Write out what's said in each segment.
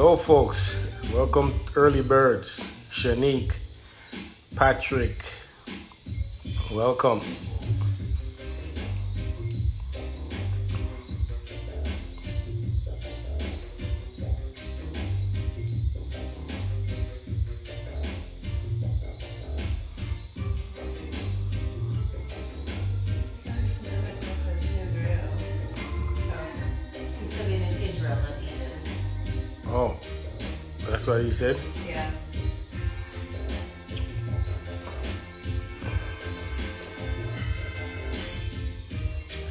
Hello, folks. Welcome, early birds. Shanique, Patrick, welcome. He's studying in Israel, not Egypt. Oh, that's what you said? Yeah.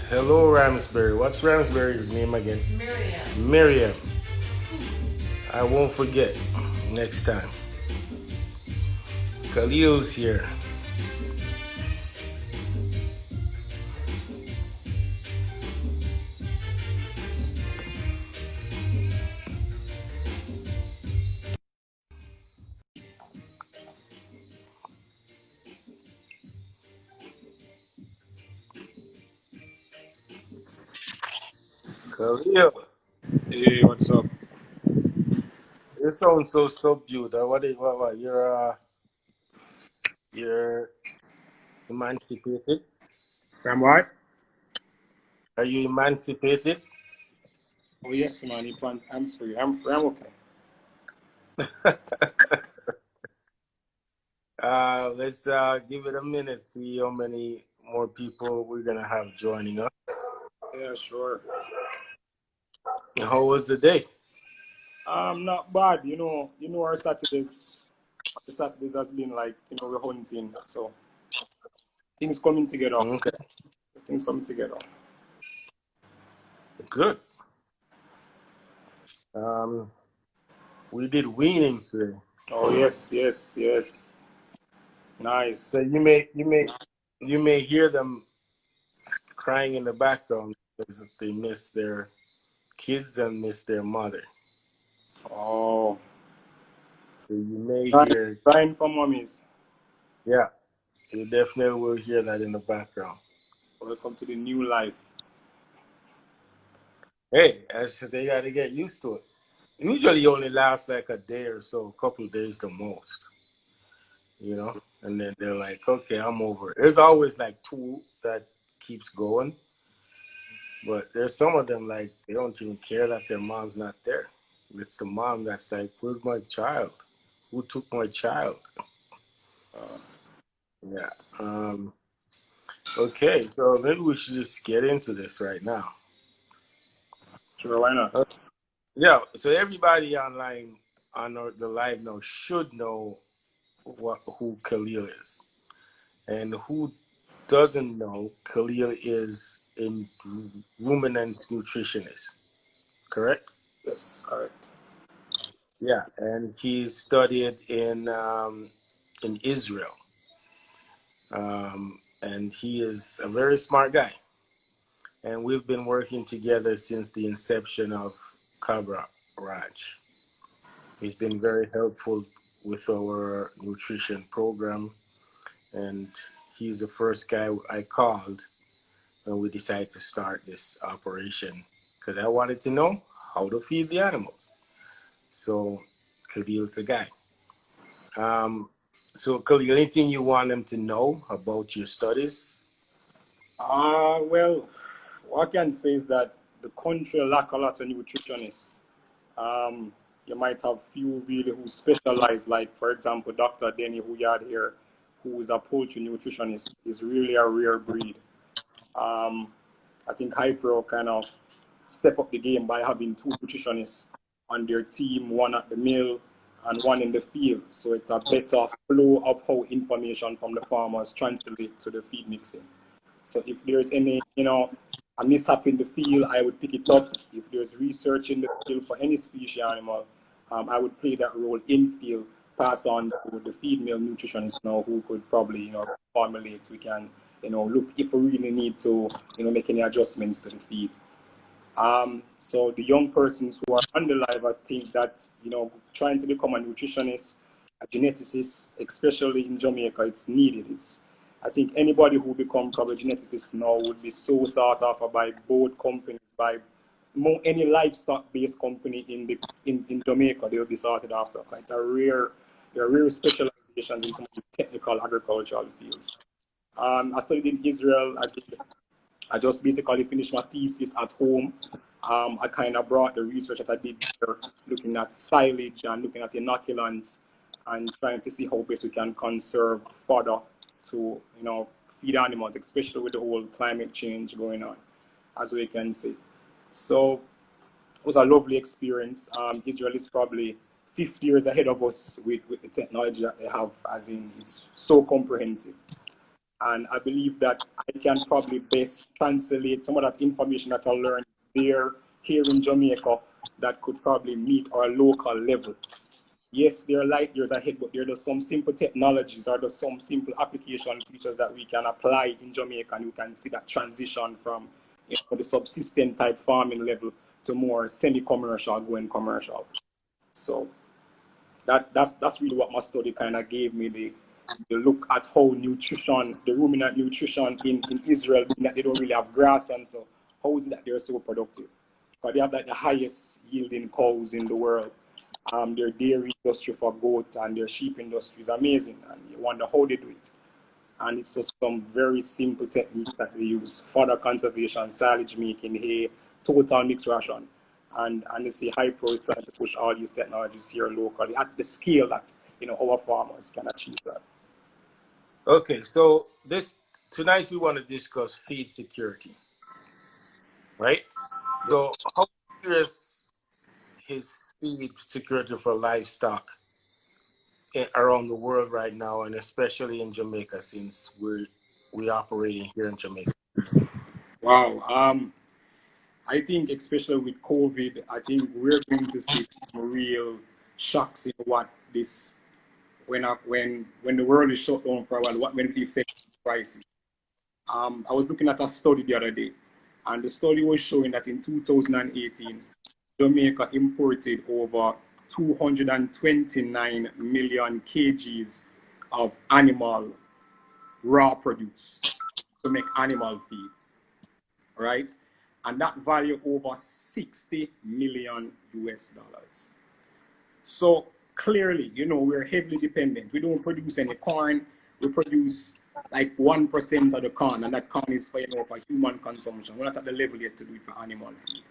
Hello, Ramsbury. What's Ramsbury's name again? Miriam. Miriam. I won't forget next time. Khalil's here. Khalil, Hey, what's up? you sound so subdued. What? You're emancipated? I'm what? Are you emancipated? Oh yes, man. I'm free. I'm free. I'm okay. Let's give it a minute, see how many more people we're gonna have joining us. Yeah, sure. How was the day? Not bad. Our Saturdays has been like we're hunting, so things coming together. Okay, Things coming together. good. Um, we did weanings today, Oh yes, yes, yes. Nice. so you may hear them crying in the background because they miss their kids and miss their mother. Oh, So you may crying, hear, crying for mummies. yeah, you definitely will hear that in the background. Welcome to the new life. Hey, they got to get used to it. Usually only lasts like a day or so, a couple of days the most. And then they're like, okay, I'm over it. There's always like two that keeps going, but there's some of them like they don't even care that their mom's not there. It's the mom that's like, where's my child? Who took my child? Uh, Yeah. Okay, so maybe we should just get into this right now. sure, why not? Uh, yeah, so everybody online on the live now should know who Khalil is. And who doesn't know, Khalil is a ruminant nutritionist, correct? Yes, correct. Yeah, and he studied in Israel, and he is a very smart guy. And we've been working together since the inception of Cabra Ranch. He's been very helpful with our nutrition program, and he's the first guy I called when we decided to start this operation because I wanted to know how to feed the animals. So Khalil's a guy. Um, so Khalil, anything you want them to know about your studies? Well, what I can say is that the country lack a lot of nutritionists. Um, you might have few really who specialize, like for example, Dr. Denny, who you had here, who is a poultry nutritionist, is really a rare breed. Um, I think Hypro kind of step up the game by having two nutritionists on their team, one at the mill and one in the field. So it's a better flow of how information from the farmers translate to the feed mixing. So if there's any, a mishap in the field, I would pick it up. If there's research in the field for any species animal, I would play that role in field, pass on to the feed mill nutritionist now who could probably, formulate. We can, look if we really need to, make any adjustments to the feed. So the young persons who are on the live, I think that, trying to become a nutritionist, a geneticist, especially in Jamaica, it's needed. I think anybody who becomes probably a geneticist now would be so sought after by both companies, by any livestock-based company in Jamaica, they'll be sorted after. It's there are rare specializations in some of the technical agricultural fields. I studied in Israel. I just basically finished my thesis at home. I kind of brought the research that I did there, looking at silage and looking at inoculants and trying to see how best we can conserve fodder to, feed animals, especially with the whole climate change going on, as we can see. So it was a lovely experience. Israel is probably 50 years ahead of us with the technology that they have, as in it's so comprehensive. And I believe that I can probably best translate some of that information that I learned there, here in Jamaica, that could probably meet our local level. Yes, there are light years ahead, but there are just some simple technologies or just some simple application features that we can apply in Jamaica, and you can see that transition from the subsistence type farming level to more semi-commercial, going commercial. So that's really what my study kind of gave me, the look at how nutrition, the ruminant nutrition in Israel, that they don't really have grass, and so how is it that they're so productive? Because they have like the highest yielding cows in the world. Their dairy industry for goat and their sheep industry is amazing, and you wonder how they do it. And it's just some very simple techniques that they use: fodder conservation, silage making, hay, total mixed ration. And you see Hypro is trying to push all these technologies here locally at the scale that our farmers can achieve that. Okay, so tonight we want to discuss feed security, right? So how serious is feed security for livestock around the world right now, and especially in Jamaica, since we operating here in Jamaica? Wow. I think especially with COVID, I think we're going to see some real shocks in what this when the world is shut down for a while, what will be affect prices. I was looking at a study the other day, and the study was showing that in 2018, Jamaica imported over 229 million kgs of animal raw produce to make animal feed, right? And that value over 60 million US dollars. So clearly, we're heavily dependent. We don't produce any corn. We produce like 1% of the corn, and that corn is for human consumption. We're not at the level yet to do it for animal feed.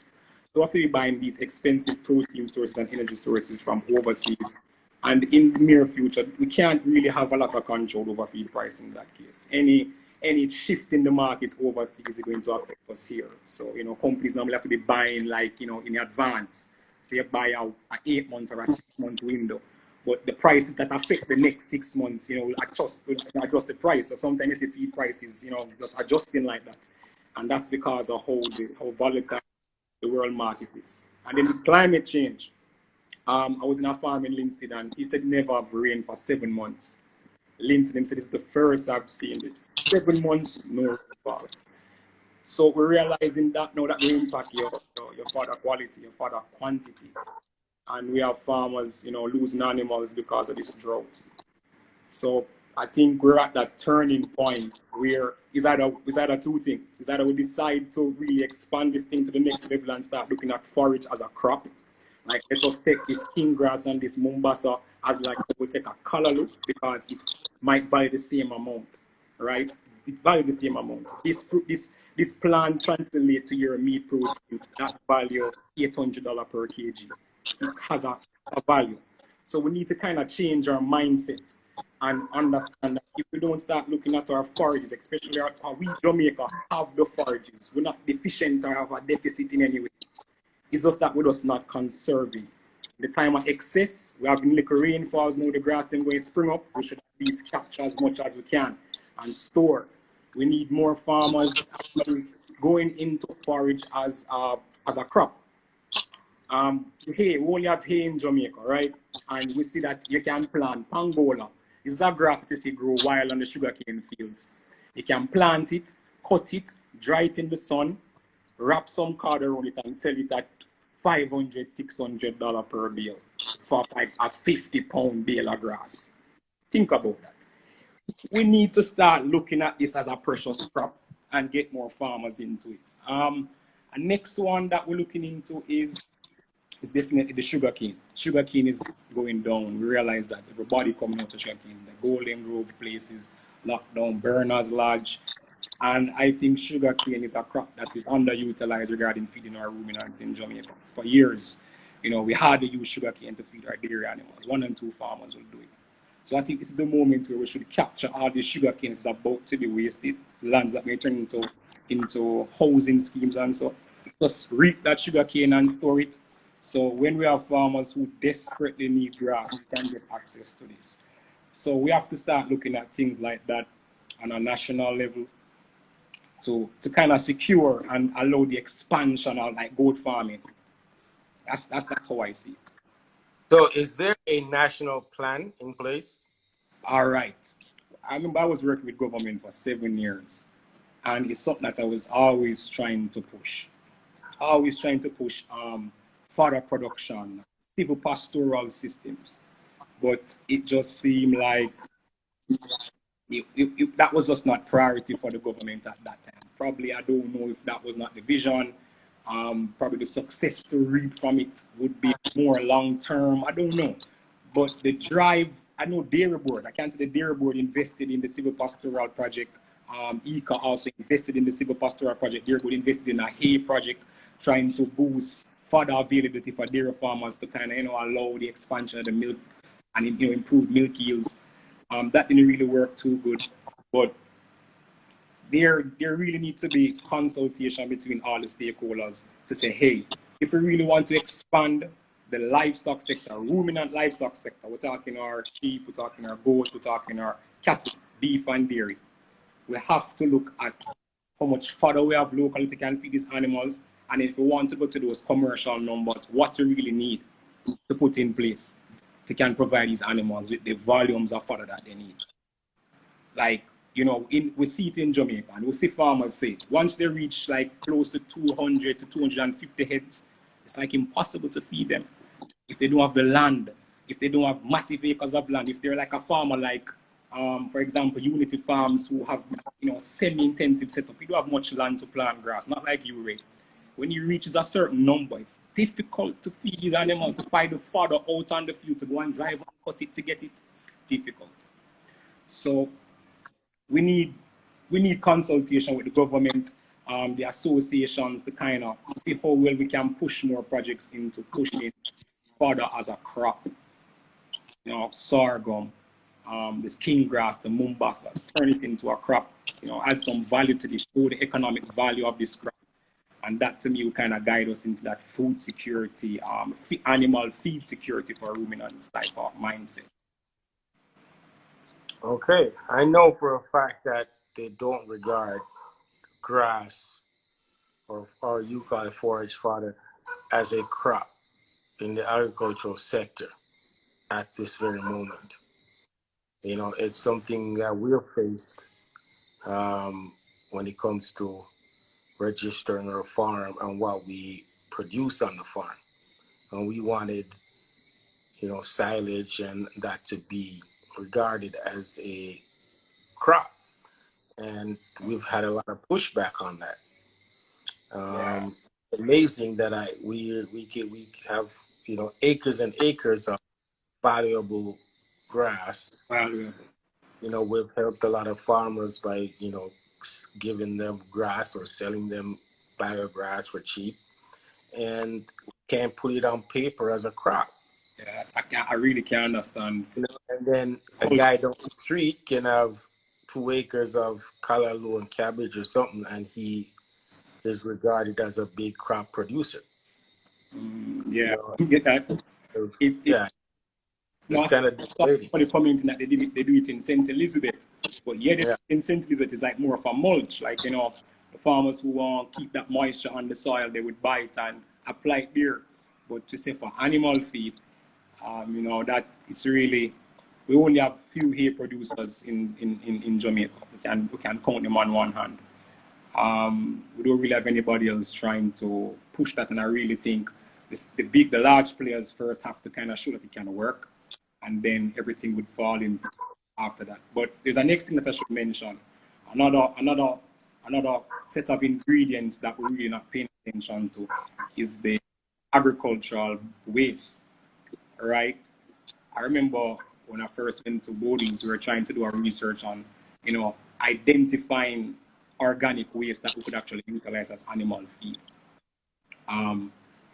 So after we buying these expensive protein sources and energy sources from overseas, and in the near future, we can't really have a lot of control over feed pricing in that case. Any shift in the market overseas is going to affect us here. So, companies normally have to be buying in advance. So you buy out an 8-month or a 6-month window. But the prices that affect the next 6 months, adjust the price. So sometimes the feed prices, just adjusting like that. And that's because of how volatile the world market is. And then the climate change. I was in a farm in Linstead, and he said never have rain for 7 months. Linstead said it's the first I've seen this. 7 months, no rainfall. So we're realizing that now that will impact your fodder quality, your fodder quantity. And we have farmers, losing animals because of this drought. So I think we're at that turning point where it's either two things. It's either we decide to really expand this thing to the next level and start looking at forage as a crop. Like, let us take this king grass and this Mombasa as like we take a color look, because it might value the same amount, right? It value the same amount. This plant translates to your meat protein, that value $800 per kg. It has a value. So we need to kind of change our mindset and understand that if we don't start looking at our forages, especially we Jamaica have the forages, we're not deficient or have a deficit in any way. It's just that we're just not conserving. The time of excess, we have little rainfalls now, the grass then going to spring up. We should at least capture as much as we can and store. We need more farmers actually going into forage as a crop. Hay, we only have hay in Jamaica, right? And we see that you can plant pangola. This is a grass that you see grow wild on the sugarcane fields. You can plant it, cut it, dry it in the sun, wrap some card around it, and sell it at $500, $600 per bale for like a 50-pound bale of grass. Think about that. We need to start looking at this as a precious crop and get more farmers into it. And And next one that we're looking into is definitely the sugarcane. Sugarcane is going down. We realize that everybody coming out to sugarcane, the Golden Grove places, locked down, Berners Lodge. And I think sugarcane is a crop that is underutilized regarding feeding our ruminants in Jamaica. For years, we hardly use sugarcane to feed our dairy animals. 1 and 2 farmers will do it. So I think this is the moment where we should capture all the sugarcane that's about to be wasted, lands that may turn into housing schemes and so. Just reap that sugarcane and store it. So when we have farmers who desperately need grass, we can get access to this. So we have to start looking at things like that on a national level to kind of secure and allow the expansion of like goat farming. That's how I see it. So is there a national plan in place? All right. I remember I was working with government for 7 years, and it's something that I was always trying to push. Further production, civil pastoral systems. But it just seemed like that was just not priority for the government at that time. Probably, I don't know if that was not the vision. Probably the success to reap from it would be more long term. I don't know. But the drive, I know Dairy Board, I can't say the Dairy Board invested in the civil pastoral project. ICA also invested in the civil pastoral project. Dairy Board invested in a hay project, trying to boost further availability for dairy farmers to kind of allow the expansion of the milk and improve milk yields. That didn't really work too good, but there really needs to be consultation between all the stakeholders to say, hey, if we really want to expand the livestock sector, ruminant livestock sector, we're talking our sheep, we're talking our goat, we're talking our cattle, beef and dairy. We have to look at how much fodder we have locally to can feed these animals, and if we want to go to those commercial numbers, what we really need to put in place to can provide these animals with the volumes of fodder that they need. Like, we see it in Jamaica, and we see farmers say, once they reach like close to 200 to 250 heads, it's like impossible to feed them. If they don't have the land, if they don't have massive acres of land, if they're like a farmer like, for example, Unity Farms who have, semi-intensive setup, you don't have much land to plant grass, not like you, Ray. When you reach a certain number, it's difficult to feed these animals, to find the fodder out on the field, to go and drive and cut it to get it. It's difficult. So we need consultation with the government, the associations, to kind of see how well we can push more projects into pushing fodder as a crop. Sorghum, this king grass, the Mombasa, turn it into a crop, add some value to this, show the economic value of this crop. And that to me will kind of guide us into that food security, animal feed security for ruminants type of mindset. Okay, I know for a fact that they don't regard grass or you call it forage fodder as a crop in the agricultural sector at this very moment. It's something that we're faced when it comes to registering our farm and what we produce on the farm. And we wanted, silage and that to be regarded as a crop. And we've had a lot of pushback on that. Amazing that we have acres and acres of valuable grass. We've helped a lot of farmers by giving them grass or selling them biograss for cheap, and we can't put it on paper as a crop. Yeah, I really can't understand. And then a guy down the street can have 2 acres of callaloo and cabbage or something, and he is regarded as a big crop producer. Get that. It's kind of for the community that they do it in St. Elizabeth, but in St. Elizabeth is like more of a mulch. Like the farmers who want to keep that moisture on the soil, they would buy it and apply it there. But to say for animal feed, that it's really, we only have few hay producers in Jamaica. We can count them on one hand. We don't really have anybody else trying to push that, and I really think the large players first have to kind of show that it can work, and then everything would fall in after that. But there's a next thing that I should mention. Another another set of ingredients that we're really not paying attention to is the agricultural waste, right? I remember when I first went to Bodies, we were trying to do our research on, identifying organic waste that we could actually utilize as animal feed.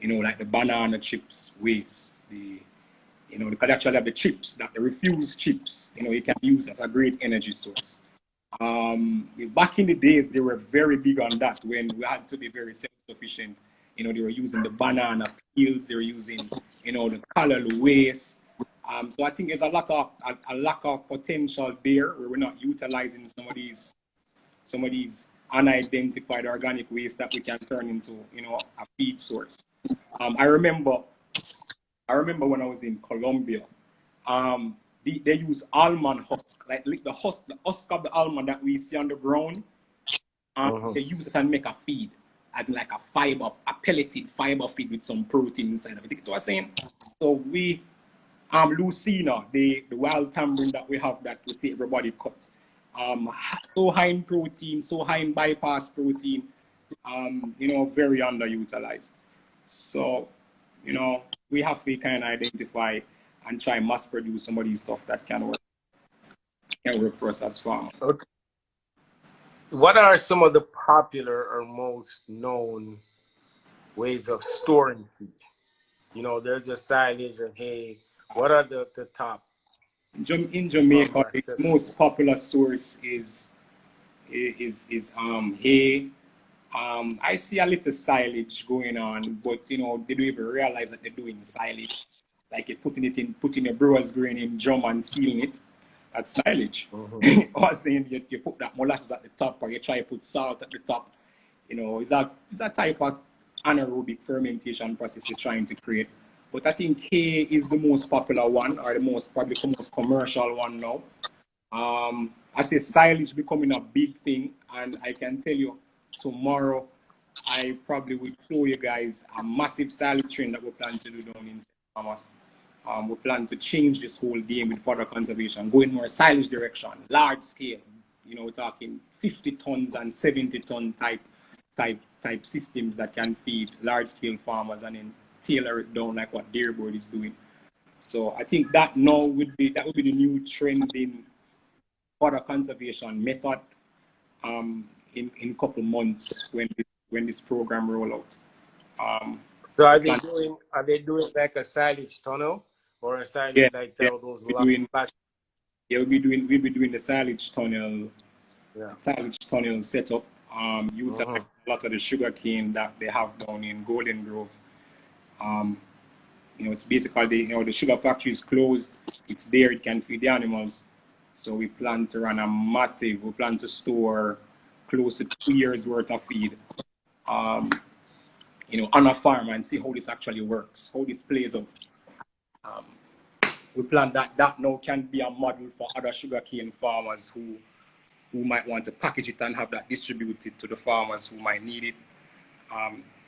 Like the banana chips waste, they could actually have the chips, that the refused chips, you can use as a great energy source. Back in the days, they were very big on that when we had to be very self-sufficient. They were using the banana peels, they were using, the color waste. So I think there's a lack of potential there where we're not utilizing some of these unidentified organic waste that we can turn into, a feed source. I remember when I was in Colombia, they use almond husk, like the husk of the almond that we see on the ground. They use it and make a feed, as in like a fiber, a pelleted fiber feed with some protein inside of it. You know what I'm saying? So we, Lucina, the wild tamarind that we have that we see everybody cut, so high in protein, so high in bypass protein, very underutilized. So, we have to kind of identify and try and mass produce some of these stuff that can work for us as farmers. Okay. What are some of the popular or most known ways of storing feed? There's a silage and hay. What are the top? In Jamaica, the most popular source is hay. I see a little silage going on, but they don't even realize that they're doing silage. Like you're putting your brewer's grain in drum and sealing it. That's silage. Or saying you put that molasses at the top, or you try to put salt at the top. It's a type of anaerobic fermentation process you're trying to create. But I think hay is the most popular one, or probably the most commercial one now. I say silage becoming a big thing, and I can tell you tomorrow I probably will show you guys a massive silage train that we plan to do down in St. Thomas. We plan to change this whole game with further conservation, go in more silage direction, large scale. We're talking 50 tons and 70 ton type systems that can feed large scale farmers and then tailor it down like what Dairyboard is doing. So I think that now would be the new trending further conservation method in a couple months when this program roll out. So are they doing like a silage tunnel or a silage those we'll be doing the silage tunnel setup. Utilize a lot of the sugar cane that they have down in Golden Grove. It's basically the sugar factory is closed. It's there, it can feed the animals. So we plan to run we plan to store close to 2 years worth of feed on a farm and see how this actually works, how this plays out. We plan that now can be a model for other sugarcane farmers who might want to package it and have that distributed to the farmers who might need it.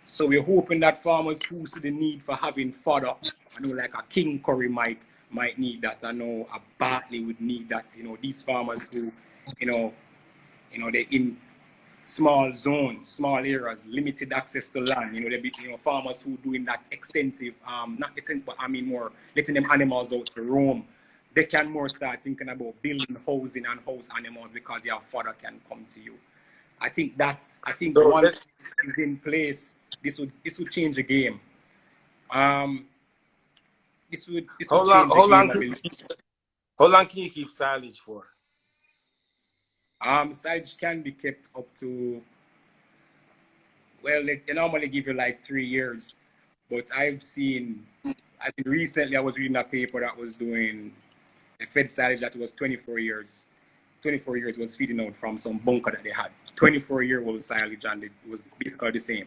So we're hoping that farmers who see the need for having fodder, I know like a King Curry might need that. I know a Bartley would need that. These farmers who, they're in small zones, small areas, limited access to land. There be farmers who doing that extensive, not extensive, but I mean more letting them animals out to roam. They can more start thinking about building housing and house animals because your fodder can come to you. I think so once is in place, this would change the game. This would change the game. How long can you keep silage for? Silage can be kept up to, they normally give you like 3 years, but I think recently I was reading a paper that was doing a fed silage that was 24 years. 24 years was feeding out from some bunker that they had. 24-year-old silage, and it was basically the same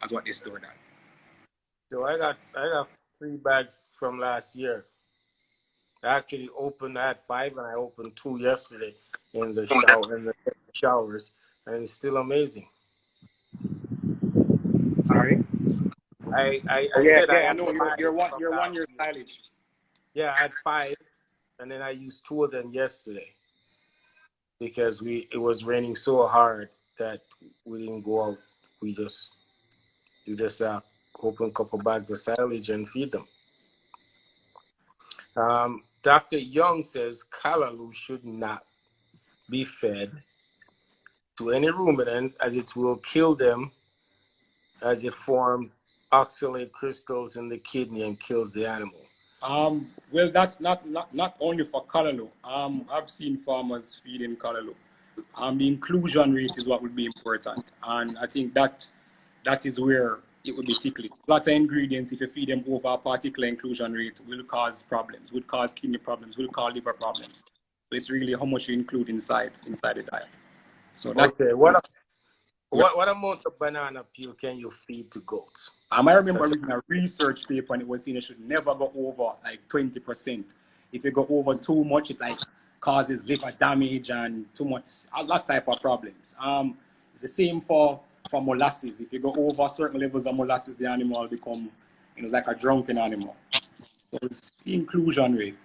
as what they stored at. So I got 3 bags from last year. I actually I had 5 and I opened 2 yesterday in the showers, and it's still amazing. Sorry? I said I know you're one year silage. Yeah, I had 5, and then I used 2 of them yesterday because it was raining so hard that we didn't go out. We just you just open a couple bags of silage and feed them. Dr. Young says callaloo should not be fed to any ruminant as it will kill them as it forms oxalate crystals in the kidney and kills the animal. Well, that's not only for callaloo. I've seen farmers feeding callaloo. The inclusion rate is what would be important, and I think that is where it would be ticklish. A lot of ingredients, if you feed them over a particular inclusion rate, will cause problems, will cause kidney problems, will cause liver problems. So it's really how much you include inside the diet. So that. Okay, Yeah. what amount of banana peel can you feed to goats? I remember reading a research paper and it was saying it should never go over like 20%. If you go over too much, it like causes liver damage and too much, a lot type of problems. It's the same for molasses. If you go over certain levels of molasses, the animal become, it's like a drunken animal. So it's the inclusion rate.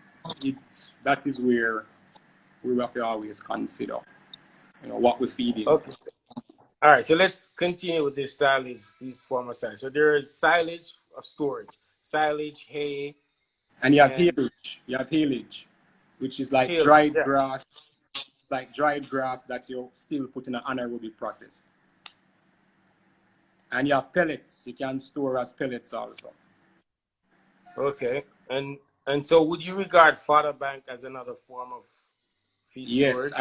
That is where we have to always consider, what we're feeding. Okay. All right, so let's continue with this silage, these form of silage. So there is silage of storage, silage, hay, And you have and haylage. Which is like hail. dried Yeah. grass, that you're still putting an anaerobic process. And you have pellets. You can store as pellets also. Okay. And so would you regard fodder bank as another form of feed Yes, storage?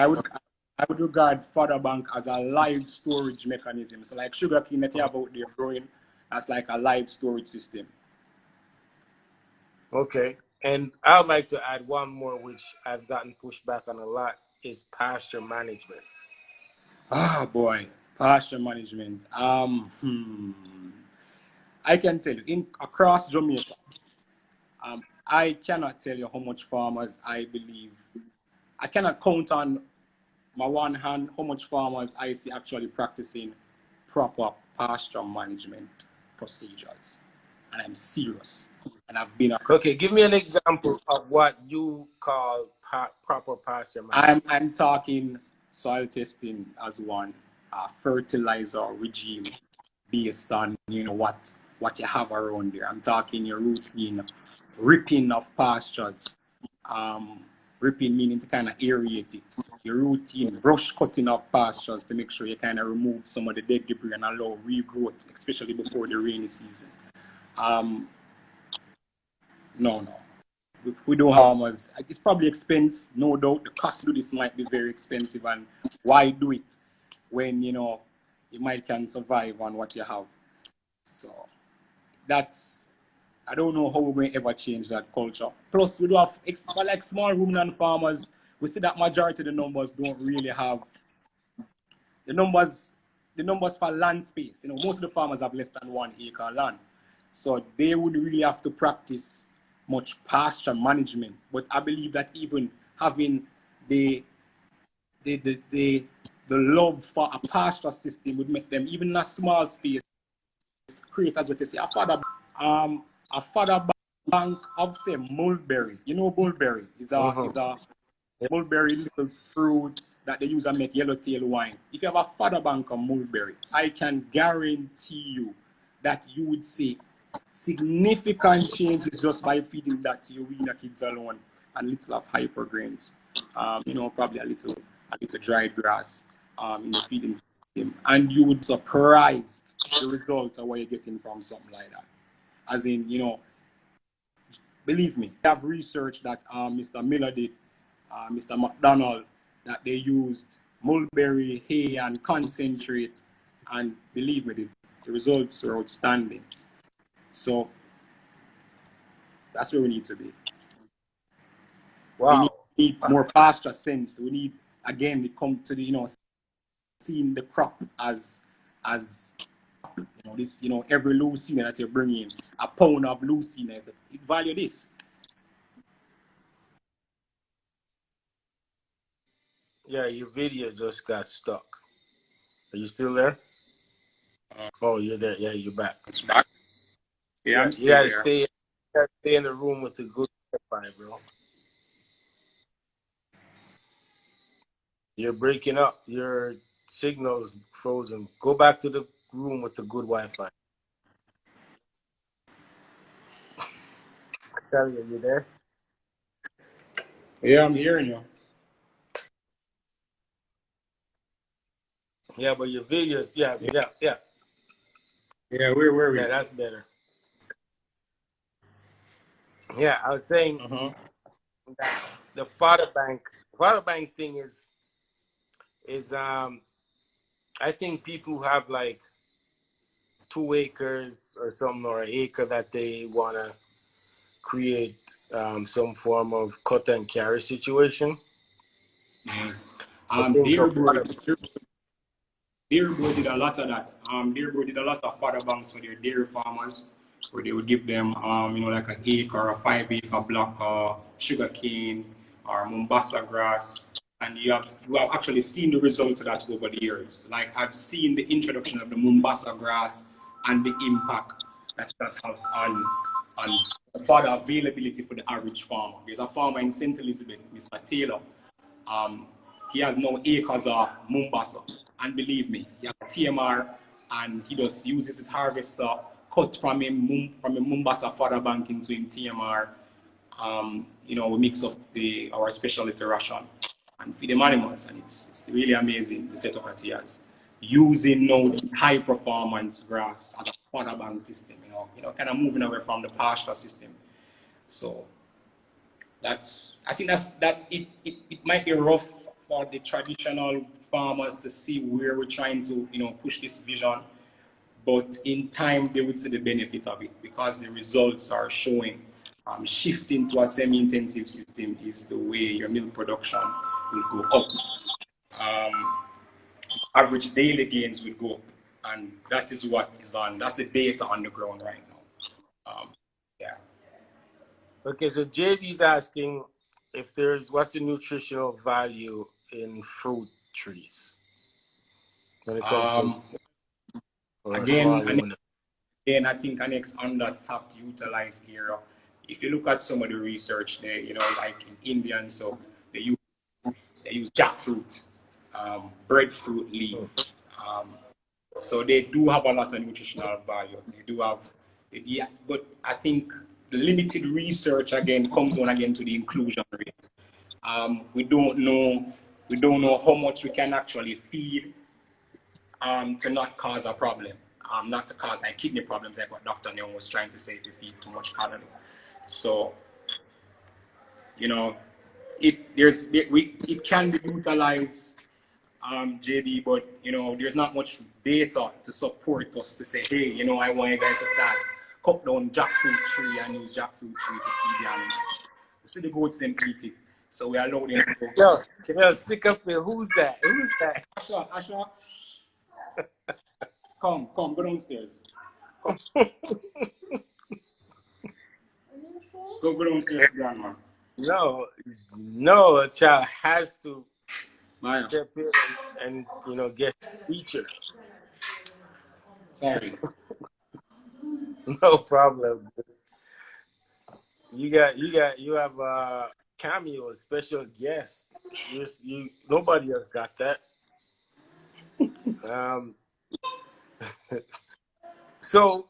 I would regard fodder bank as a live storage mechanism. So like sugarcane that you have out there growing, that's like a live storage system. Okay. And I would like to add one more, which I've gotten pushed back on a lot, is pasture management. Ah, boy, pasture management. I can tell you, across Jamaica, I cannot tell you how much farmers I believe. I cannot count on my one hand how much farmers I see actually practicing proper pasture management procedures. And I'm serious. And I've been across. Okay, give me an example of what you call proper pasture management. I'm talking soil testing as one, fertilizer regime based on what you have around there. I'm talking your routine ripping of pastures, ripping meaning to kind of aerate it. Your routine brush cutting of pastures to make sure you kind of remove some of the dead debris and allow regrowth, especially before the rainy season. No. We do farmers. It's probably expensive, no doubt. The cost to do this might be very expensive, and why do it when you might can survive on what you have? So that's, I don't know how we're going to ever change that culture. Plus, we do have like small ruminant farmers. We see that majority of the numbers don't really have the numbers for land space. Most of the farmers have less than 1 acre land, so they would really have to practice much pasture management. But I believe that even having the love for a pasture system would make them, even in a small space, create, as what they say, a fodder bank of, say, mulberry. Mulberry is a mulberry little fruit that they use and make yellowtail wine. If you have a fodder bank of mulberry, I can guarantee you that you would see significant changes just by feeding that to your wiener kids alone, and little of hyper grains. Probably a little dried grass in the feeding system, and you would be surprised the result of what you're getting from something like that. As in, believe me, I have researched that Mr. Miller did, Mr. McDonald, that they used mulberry, hay, and concentrate, and believe me, the results are outstanding. So that's where we need to be. Wow. We need more pasture sense. We need, again, it come to the seeing the crop as this, every lucina that you bring in, a pound of lucina, it value this. Yeah, your video just got stuck. Are you still there? Oh, you're there. Yeah, you're back. Yeah, I'm still you gotta there. stay in the room with the good Wi-Fi, bro. You're breaking up. You're signal's frozen. Go back to the room with the good Wi-Fi. Kelly, are you there? Yeah, I'm hearing you. Yeah, but your videos, yeah, Yeah, yeah, yeah, yeah, where were yeah, we? that's better. Yeah, I was saying Uh-huh. that the father bank thing is I think people who have like 2 acres or something or an acre that they wanna create some form of cut and carry situation. Yes. I think a Dearborn, father. Dearborn did a lot of that. Dearborn did a lot of fodder banks for their dairy farmers, where they would give them, like an acre or a 5 acre block of sugar cane or Mombasa grass. And you have actually seen the results of that over the years. Like I've seen the introduction of the Mombasa grass and the impact that have on fodder availability for the average farmer. There's a farmer in St. Elizabeth, Mr. Taylor. Um, he has no acres of Mombasa. And believe me, he has a TMR and he just uses his harvester, cut from a Mombasa fodder bank into him TMR. We mix up our specialty ration and feed them animals, and it's really amazing the setup that he has. Using now the high performance grass as a fodder bank system, kind of moving away from the pasture system. So I think that it might be rough for the traditional farmers to see where we're trying to push this vision, but in time they would see the benefit of it because the results are showing. Shifting to a semi-intensive system is the way your milk production will go up. Um, Average daily gains will go up, and that is what is on. That's the data on the ground right now. Yeah. Okay, so JB's asking if what's the nutritional value in fruit trees when it comes to Um, or a small Again, unit. then I think an next undertapped utilized area. If you look at some of the research there, like in India and so they use jackfruit, breadfruit leaf. Um, so they do have a lot of nutritional value. They do have, yeah, but I think the limited research again comes on again to the inclusion rate. We don't know how much we can actually feed to not cause a problem, not to cause like kidney problems, like what Dr. Neon was trying to say if you feed too much calorie. So, it can be utilized, JD, but there's not much data to support us to say, hey, I want you guys to start cut down jackfruit tree and use jackfruit tree to feed the animals. You see the goats them eat it, so we allow them to go. Yo, stick up here. Who's that? Who's that? Asha, come, go downstairs. Come. Go downstairs, grandma. No, a child has to Maya. step in and get featured. Sorry. No problem. You have a cameo, a special guest. Nobody else got that. Um, so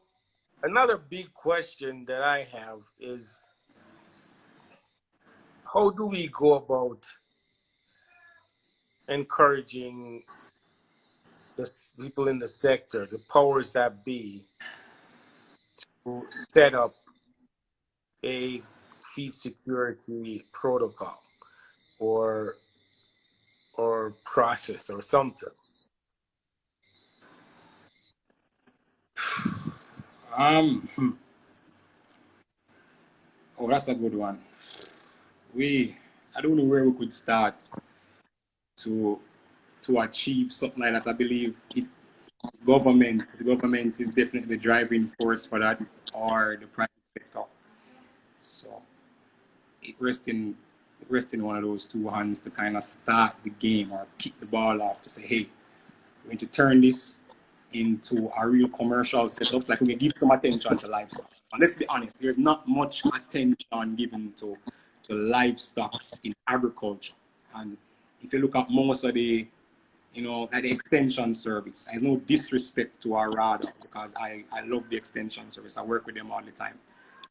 another big question that I have is how do we go about encouraging the people in the sector, the powers that be, to set up a feed security protocol or process or something? Um. Oh, that's a good one. I don't know where we could start to achieve something like that. I believe the government is definitely the driving force for that, or the private sector. So it rests in one of those two hands to kind of start the game or kick the ball off to say, hey, we're going to turn this into a real commercial setup. Like, we can give some attention to livestock. And let's be honest, there's not much attention given to livestock in agriculture. And if you look at most of the At the extension service. I no disrespect to our RADA because I love the extension service. I work with them all the time.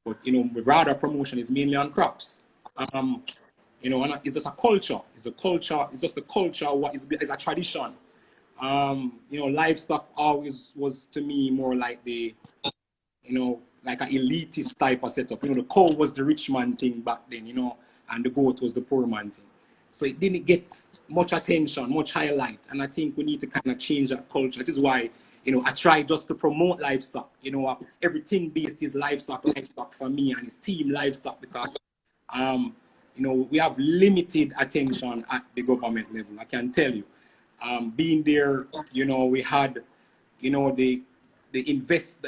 But the RADA promotion is mainly on crops. And it's just a culture. It's a culture. It's just a culture. What is a tradition. Livestock always was to me more like like an elitist type of setup. The cow was the rich man thing back then, and the goat was the poor man thing. So it didn't get much attention, much highlight. And I think we need to kind of change that culture. That is why, I try just to promote livestock. Everything based is livestock for me, and it's team livestock because, we have limited attention at the government level. I can tell you. Being there, we had, the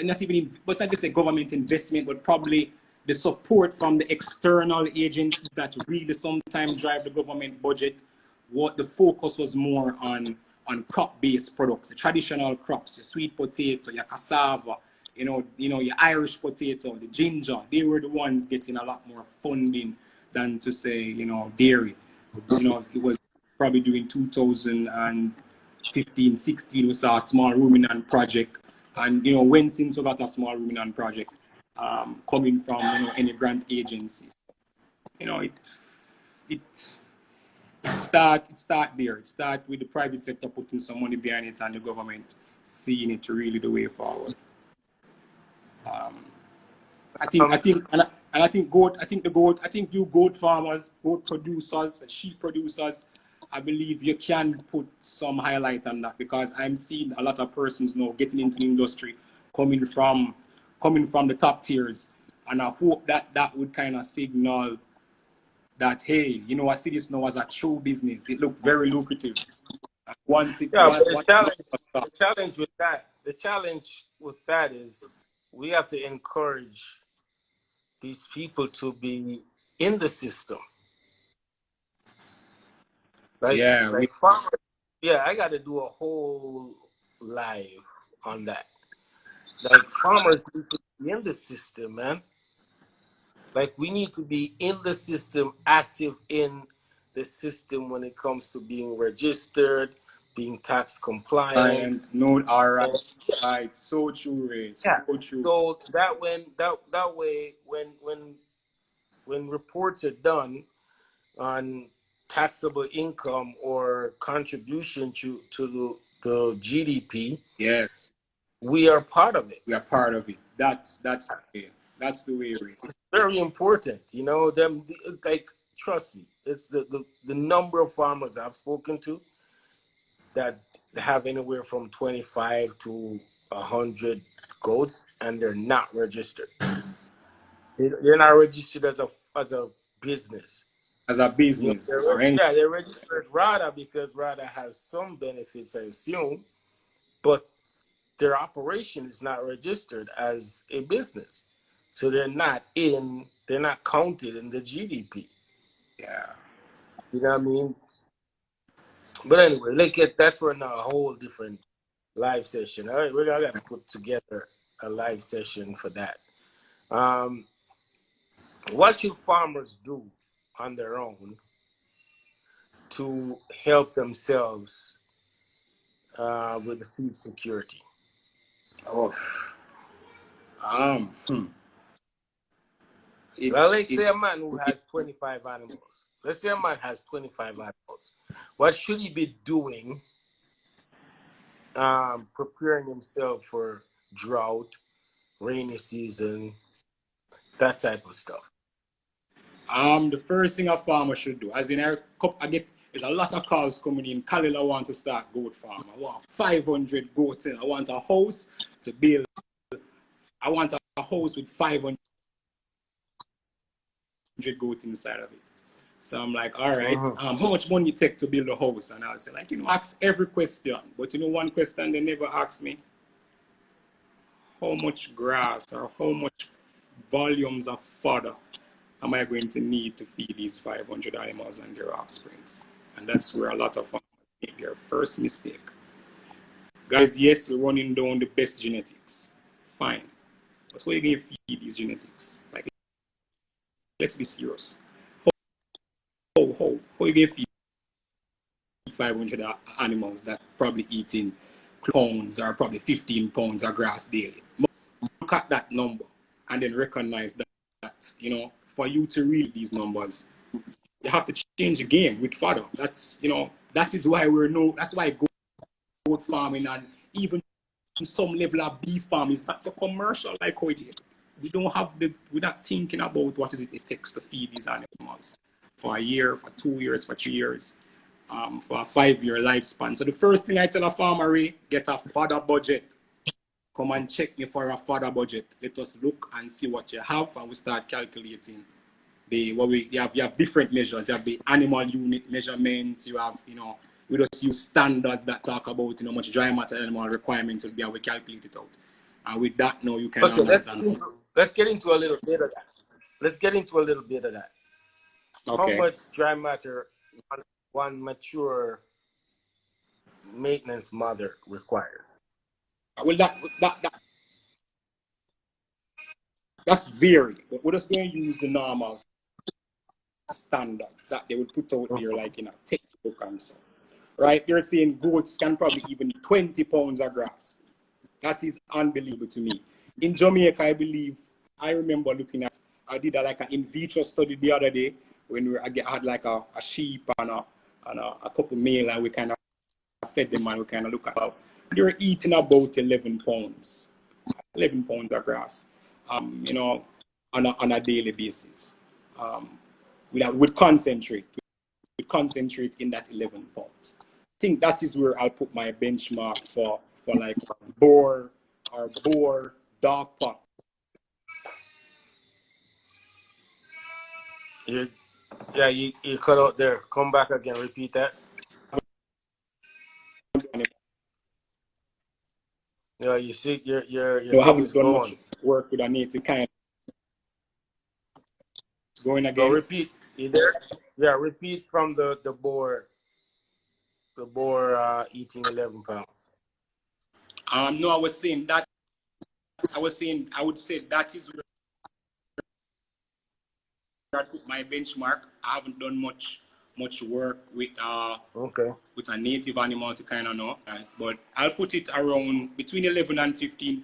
not even, but not just a government investment, but probably the support from the external agencies that really sometimes drive the government budget. What the focus was more on crop-based products, the traditional crops, your sweet potato, your cassava, your Irish potato, the ginger. They were the ones getting a lot more funding than to say, dairy. It was probably during 2015, 16, we saw a small ruminant project. And, when since we got a small ruminant project coming from, any grant agencies, it start there. It start with the private sector putting some money behind it and the government seeing it really the way forward. I think you goat farmers, goat producers, sheep producers, I believe you can put some highlight on that because I'm seeing a lot of persons now getting into the industry coming from the top tiers, and I hope that would kind of signal that, hey, I see this now as a true business. It looked very lucrative. But the challenge with that is we have to encourage these people to be in the system. Farmers. Yeah, I got to do a whole live on that. Like farmers need to be in the system, man. Like we need to be in the system, active in the system when it comes to being registered, being tax compliant. No, all right, right. So true, Ray. So true. So that way when reports are done on taxable income or contribution to the GDP, yeah, we are part of it. We are part of it. That's the way. That's the way. It's very important, like trust me. It's the number of farmers I've spoken to that have anywhere from 25 to 100 goats, and they're not registered. They're not registered as a business. As a business, they're registered RADA because RADA has some benefits, I assume, but their operation is not registered as a business, so they're not counted in the GDP. Yeah, you know what I mean. But anyway, that's for now a whole different live session. All right, we're gonna put together a live session for that. What should farmers do on their own to help themselves with the food security? Let's say a man who has 25 animals. Let's say a man has 25 animals. What should he be doing preparing himself for drought, rainy season, that type of stuff? The first thing a farmer should do, as in there's a lot of calls coming in. Khalil, I want to start goat farm. I want 500 goats in. I want a house to build. I want a house with 500 goats inside of it. So I'm like, all right, how much money you take to build a house? And I'll say, ask every question. But one question they never ask me, how much grass or how much volumes of fodder am I going to need to feed these 500 animals and their offsprings? And that's where a lot of farmers make their first mistake. Guys, yes, we're running down the best genetics. Fine. But what are you going to feed these genetics? Let's be serious. How are you going to feed 500 animals that probably eating pounds or probably 15 pounds of grass daily. Look at that number and then recognize that, you know, for you to read these numbers, you have to change the game with fodder. That's, you know, that is why that's why goat farming and even some level of beef farming is not so commercial like how it is. We're not thinking about what is it takes to feed these animals for a year, for 2 years, for 3 years, for a 5-year lifespan. So the first thing I tell a farmer, get a fodder budget. Come and check me for a fodder budget. Let us look and see what you have, and we start calculating you have different measures. You have the animal unit measurements. You have, you know, we just use standards that talk about, you know, much dry matter animal requirements to be able to calculate it out. And with that, now you can understand. Let's get into a little bit of that. How Okay. much dry matter one mature maintenance mother requires? Well, that's vary. But we're just going to use the normal standards that they would put out there, like in a textbook and so. Right? You're saying goats can probably even 20 pounds of grass. That is unbelievable to me. In Jamaica, I remember looking at, I did like an in vitro study the other day when I had like a sheep and a couple male, and we kind of fed them and we kind of look at how they were eating about 11 pounds of grass, you know, on a daily basis. We'd concentrate in that 11 pounds. I think that is where I'll put my benchmark for like boar dog pot. You cut out there. Come back again. Repeat that. Yeah, you see, your I haven't done going. much work with a native kind. It's going again. So repeat. You there? Yeah, repeat from the boar. The boar eating 11 pounds. No, I was saying I would say that is where I put my benchmark. I haven't done much work with with a native animal to kind of know, but I'll put it around between 11 and 15.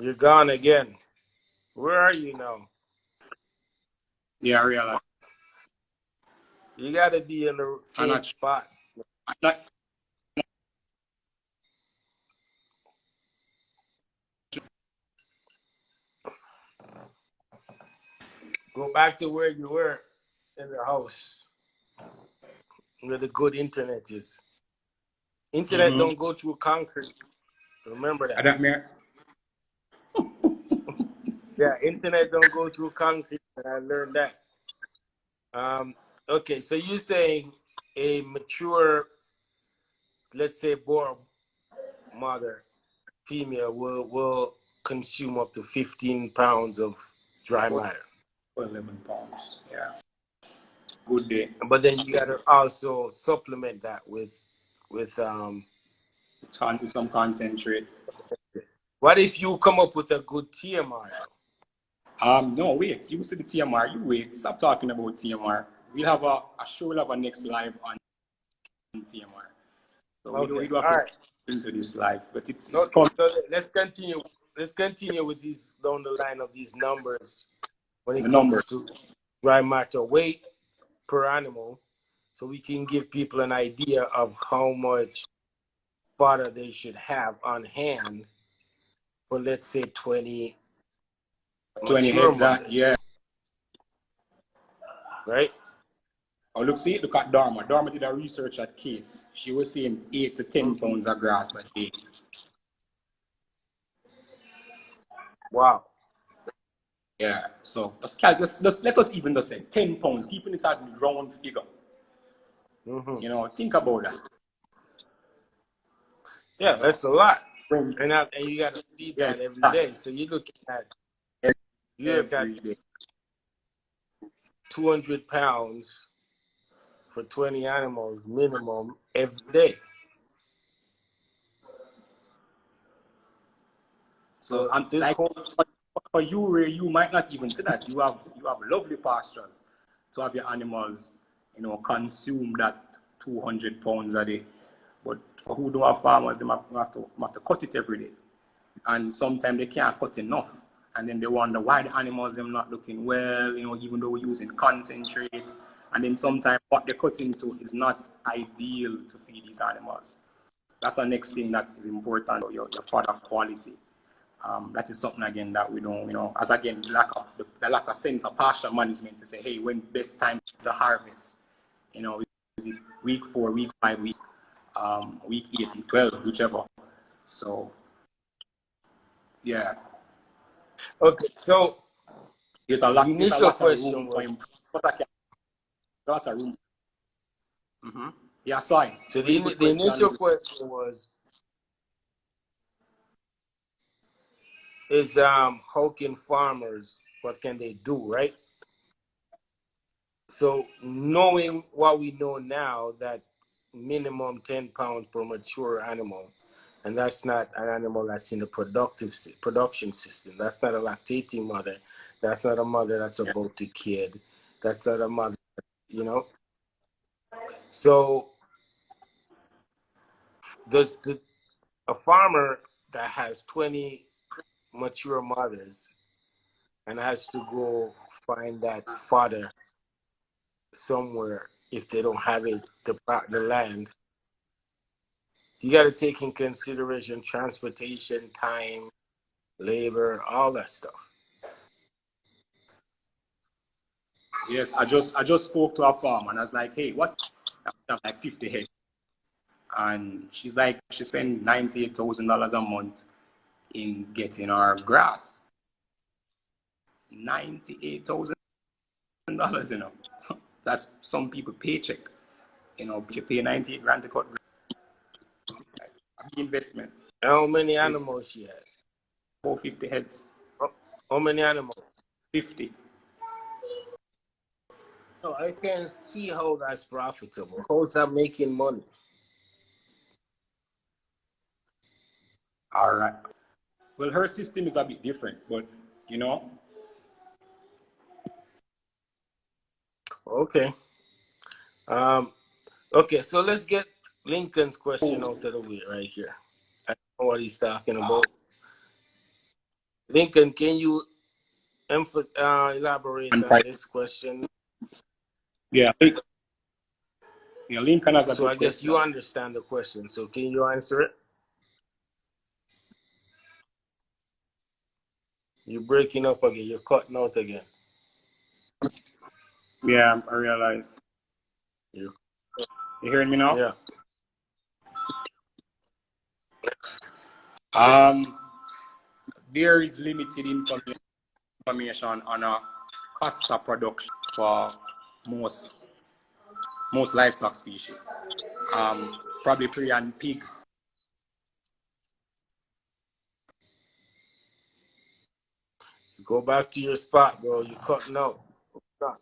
You're gone again. Where are you now? Yeah, I realize. You got to be in the same spot. Go back to where you were in the house, where the good internet is. Internet don't go through concrete. Remember that. Yeah, internet don't go through concrete, and I learned that. Okay, so you're saying a mature, let's say, boar mother, female, will consume up to 15 pounds of dry matter. 11 pounds, yeah. Good day. But then you gotta also supplement that with some concentrate. What if you come up with a good TMR? No, wait. You said the TMR. You wait. Stop talking about TMR. We'll have a next live on TMR. So we do have to into this live, but it's okay. So let's continue. Let's continue with these down the line of these numbers when it comes to dry matter weight per animal, so we can give people an idea of how much fodder they should have on hand for, let's say, 20 heads. Yeah. Right? Oh, look at Dharma. Dharma did a research at Case. She was saying 8 to 10 pounds of grass a day. Wow. Yeah. So let's let us even just say 10 pounds, keeping it at the round figure. You know, think about that. Yeah, that's a lot. And you got to feed that every day. So you look at 200 pounds for 20 animals minimum every day. So I'm this like, whole for you, Ray, you might not even see that. You have lovely pastures to have your animals, consume that 200 pounds a day. But for who don't have farmers, they have to cut it every day. And sometimes they can't cut enough. And then they wonder why the animals them not looking well, even though we're using concentrate. And then sometimes what they're cutting to is not ideal to feed these animals. That's the next thing that is important, your fodder quality. That is something again that we don't, as again, the lack of sense of pasture management to say, hey, when best time to harvest, is it week 4, week 5, week 8, week 12, whichever. So, yeah, Okay, so there's the a initial lot of question room for was, improvement. There's a lot of room. Yeah, sorry. so Really good the initial question. question was, is how can farmers, what can they do, right? So knowing what we know now, that minimum 10 pounds per mature animal, and that's not an animal that's in the production system. That's not a lactating mother. That's not a mother that's Yeah. about to kid. That's not a mother, you know. So does a farmer that has 20 mature mothers and has to go find that fodder somewhere, if they don't have it, the land, you got to take in consideration transportation, time, labor, all that stuff. Yes, I just spoke to a farmer and I was like, hey, what's like 50 head? And she's like, she spent $98,000 a month in getting our grass. $98,000, That's some people paycheck. You pay 98 grand to cut grass. The investment How many is animals she has? about 50 heads. How many animals? 50. No, I can see how that's profitable. How's that making money? All right. Well, her system is a bit different, but you know, Okay. Um. Okay. So let's get Lincoln's question out of the way right here. I know what he's talking about. Lincoln, can you elaborate and on price. this question? Yeah, yeah. Lincoln has a So good I guess question. you understand the question. So can you answer it? You're breaking up again. You're cutting out again. Yeah, I realize. You. You hearing me now? Yeah. There is limited information on a cost of production for most livestock species. Probably prairie and pig. Go back to your spot, bro. You're cutting out. Stop.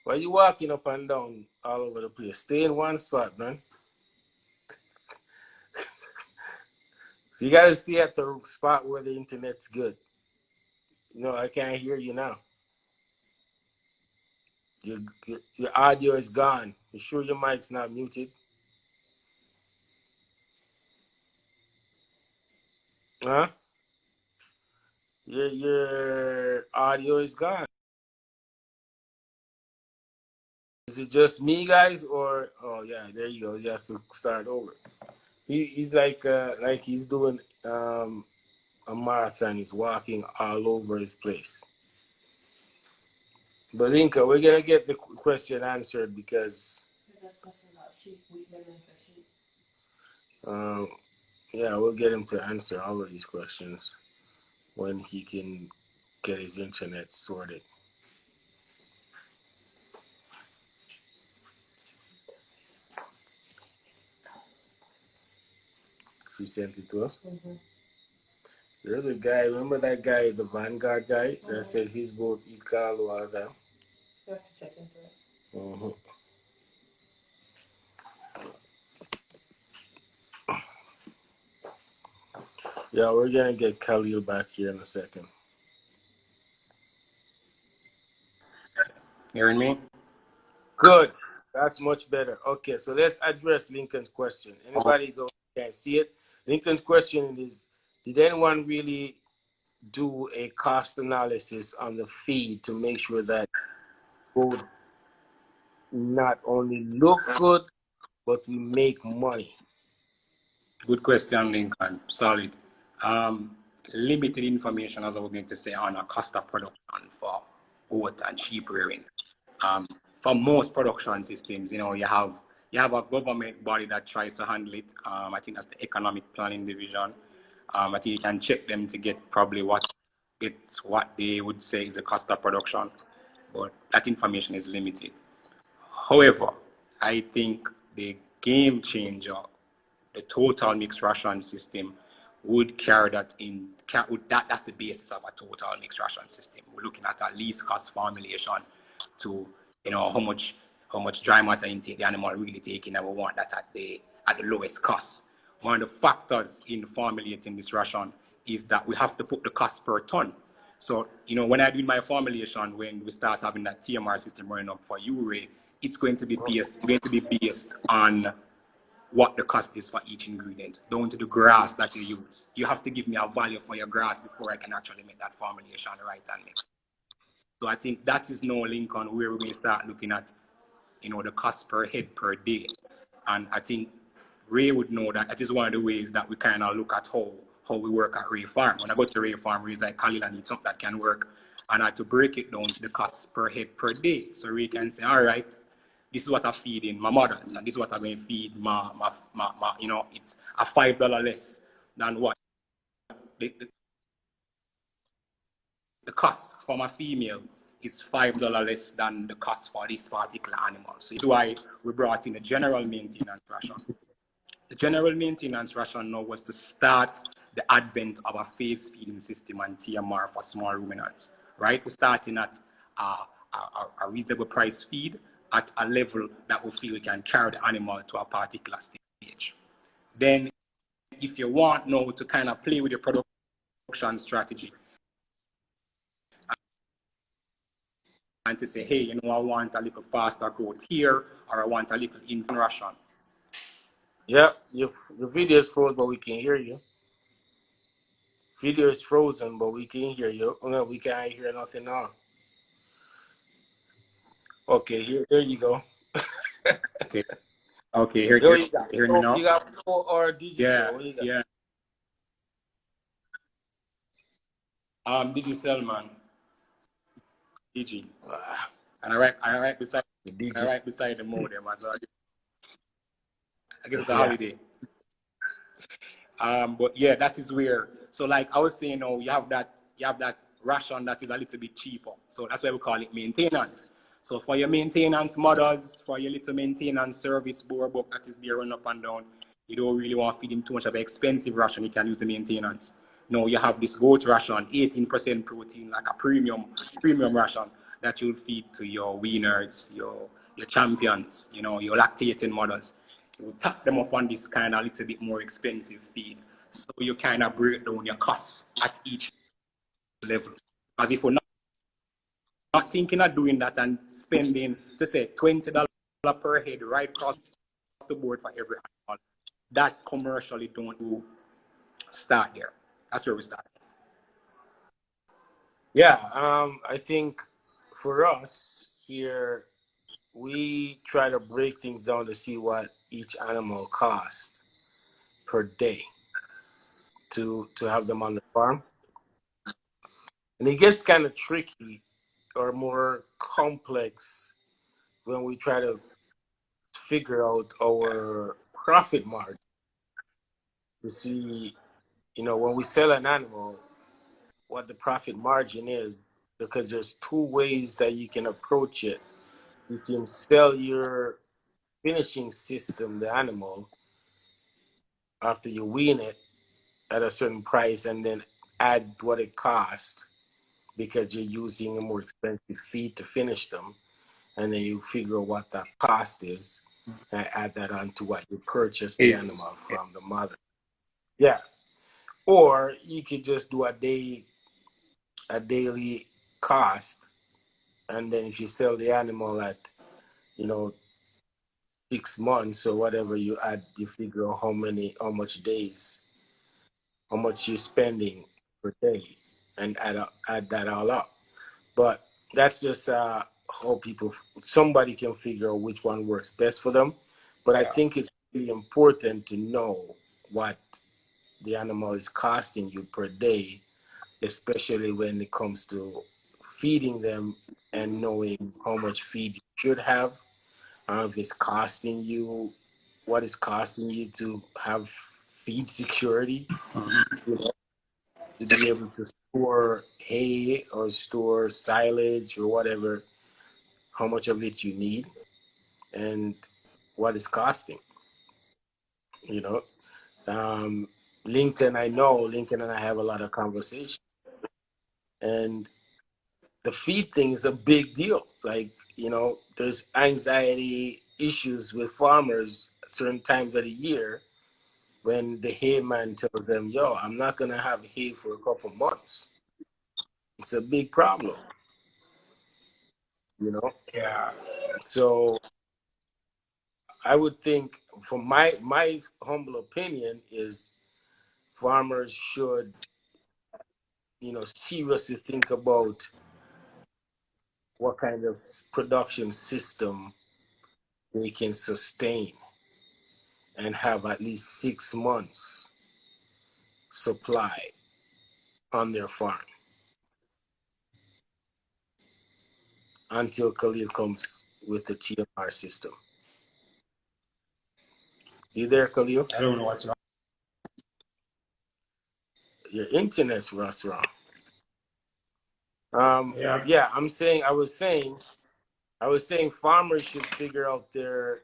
Why you walking up and down all over the place? Stay in one spot, man. So you gotta stay at the spot where the internet's good. I can't hear you now. Your audio is gone. You sure your mic's not muted? Huh? Your audio is gone. Is it just me, guys, or oh yeah, there you go. You have to start over. He's like he's doing a marathon. He's walking all over his place. But Inka, we're gonna get the question answered because um, yeah, we'll get him to answer all of these questions when he can get his internet sorted. She sent it to us. There's a guy. Remember that guy, the Vanguard guy, that said his boats eat Carlo all the time. You have to check into it. Mm-hmm. Yeah, we're gonna get Khalil back here in a second. Hearing me? Good. That's much better. Okay, so let's address Lincoln's question. Anybody go can see it? Lincoln's question is, did anyone really do a cost analysis on the feed to make sure that food not only look good, but we make money? Good question, Lincoln. Solid. Limited information, as I was going to say, on a cost of production for goat and sheep rearing. For most production systems, you have a government body that tries to handle it. I think that's the Economic Planning Division. I think you can check them to get probably what they would say is the cost of production, but that information is limited. However, I think the game changer, the total mixed ration system, would carry that in. That's the basis of a total mixed ration system. We're looking at a least cost formulation to how much dry matter intake the animal really taking, and we want that at the lowest cost. One of the factors in formulating this ration is that we have to put the cost per ton. So, when I do my formulation, when we start having that TMR system running up for urea, it's going to be based on what the cost is for each ingredient, down to the grass that you use. You have to give me a value for your grass before I can actually make that formulation right and mix. So I think that is now link on where we're going to start looking at, the cost per head per day. And I think Ray would know that is one of the ways that we kind of look at how we work at Ray Farm. When I go to Ray Farm, Ray's like, Khalil, I need something that can work. And I had to break it down to the cost per head per day. So Ray can say, all right, this is what I feed in my mothers, and this is what I'm going to feed my it's a $5 less than what the cost for my female is $5 less than the cost for this particular animal. So it's why we brought in a general maintenance ration. The general maintenance ration now was to start the advent of a phase feeding system and TMR for small ruminants. Right? We're starting at a reasonable price feed at a level that we feel we can carry the animal to a particular stage. Then, if you want now to kind of play with your production strategy and to say, hey, I want a little faster growth here, or I want a little infant ration. Yeah, your video is frozen, but we can hear you. Video is frozen, but we can hear you. Oh, no, we can't hear nothing now. Okay, here you go. Okay, here Yo, you got, hearing me now? you got Pro or Digicel? What you got? Yeah. Digicel, man. Digi. And I write beside the modem as well. I guess the holiday. But yeah, that is where. So like I was saying, you have that ration that is a little bit cheaper. So that's why we call it maintenance. So for your maintenance mothers, for your little maintenance service board book that is there run up and down, you don't really want to feed him too much of an expensive ration. You can use the maintenance. No, you have this goat ration, 18% protein, like a premium ration that you'll feed to your weaners, your champions, your lactating mothers. You tap them up on this kind of little bit more expensive feed. So you kind of break down your costs at each level. As if we're not thinking of doing that and spending, to say, $20 per head right across the board for every animal, that commercially don't start there. That's where we start. Yeah, I think for us here, we try to break things down to see what each animal costs per day to have them on the farm. And it gets kind of tricky or more complex when we try to figure out our profit margin to see, when we sell an animal, what the profit margin is, because there's two ways that you can approach it. You can sell your finishing system, the animal, after you wean it at a certain price and then add what it costs because you're using a more expensive feed to finish them. And then you figure what that cost is and add that on to what you purchased the animal from the mother. Yeah. Or you could just do a daily cost and then if you sell the animal at, you know, 6 months or whatever, you figure out how much days, how much you're spending per day, and add that all up. But that's just how somebody can figure out which one works best for them. But I Yeah. think it's really important to know what the animal is costing you per day, especially when it comes to feeding them and knowing how much feed you should have. If it's costing you, what is costing you to have feed security, you know, to be able to store hay or store silage or whatever, how much of it you need, and what is costing, you know. Um, Lincoln and I have a lot of conversation, and the feed thing is a big deal. Like, there's anxiety issues with farmers at certain times of the year when the hay man tells them, yo, I'm not going to have hay for a couple months. It's a big problem, you know? Yeah. So I would think, from my humble opinion, is farmers should, seriously think about what kind of production system they can sustain and have at least 6 months supply on their farm until Khalil comes with the TMR system. You there, Khalil? I don't know what's wrong. Your internet's wrong. Yeah. Yeah, I was saying farmers should figure out their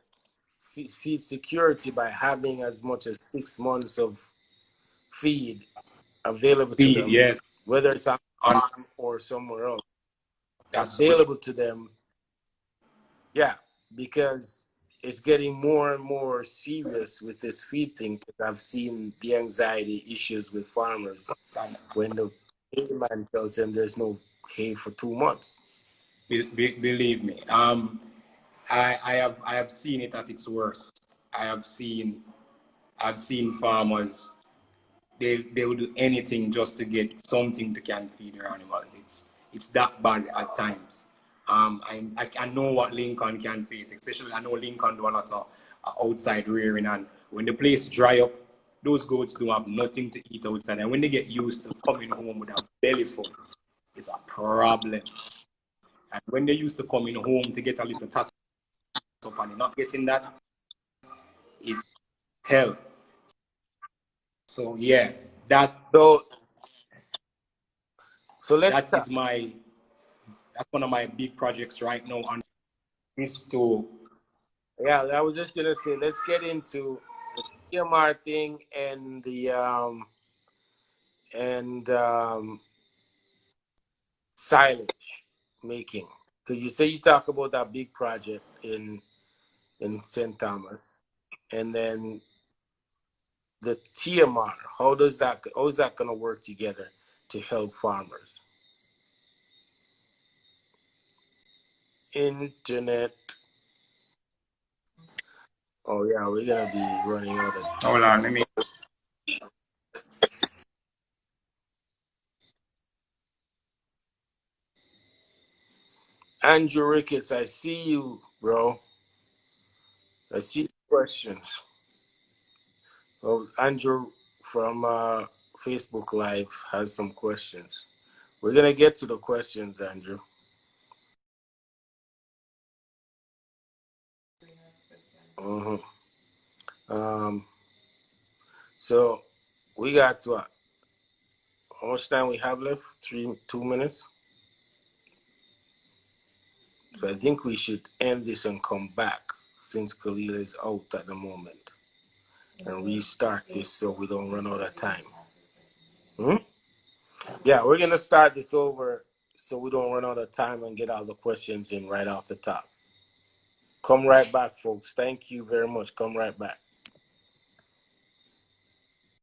feed security by having as much as 6 months of feed available to Feed, them, yes. whether it's on On farm or somewhere else, that's so true. available to them. Yeah, because it's getting more and more serious with this feed thing. Because I've seen the anxiety issues with farmers And when the man tells them there's no hay for 2 months. believe me, I have seen it at its worst. I have seen I've seen farmers, they will do anything just to get something to can feed their animals. It's that bad at times. I know what Lincoln can face, especially I know Lincoln do a lot of outside rearing, and when the place dry up, those goats don't have nothing to eat outside, and when they get used to coming home with a belly full, it's a problem. And when they used to coming home to get a little touch up and they're not getting that, it's hell. So yeah, that So, so let's that talk. is my that's one of my big projects right now, and is to Yeah, I was just gonna say, let's get into the TMR thing and the and silage making. Because you say you talk about that big project in St. Thomas, and then the TMR. How is that gonna work together to help farmers? Internet. Oh yeah, we're gonna be running out of. hold on, let me. Andrew Ricketts, I see you, bro. I see questions. Well, Andrew from Facebook Live has some questions. We're gonna get to the questions, Andrew. Uh-huh. Um, so we got what? How much time we have left? 2 minutes. So I think we should end this and come back since Khalil is out at the moment and restart this so we don't run out of time. Hmm? Yeah, we're gonna start this over so we don't run out of time and get all the questions in right off the top. Come right back, folks. Thank you very much. Come right back.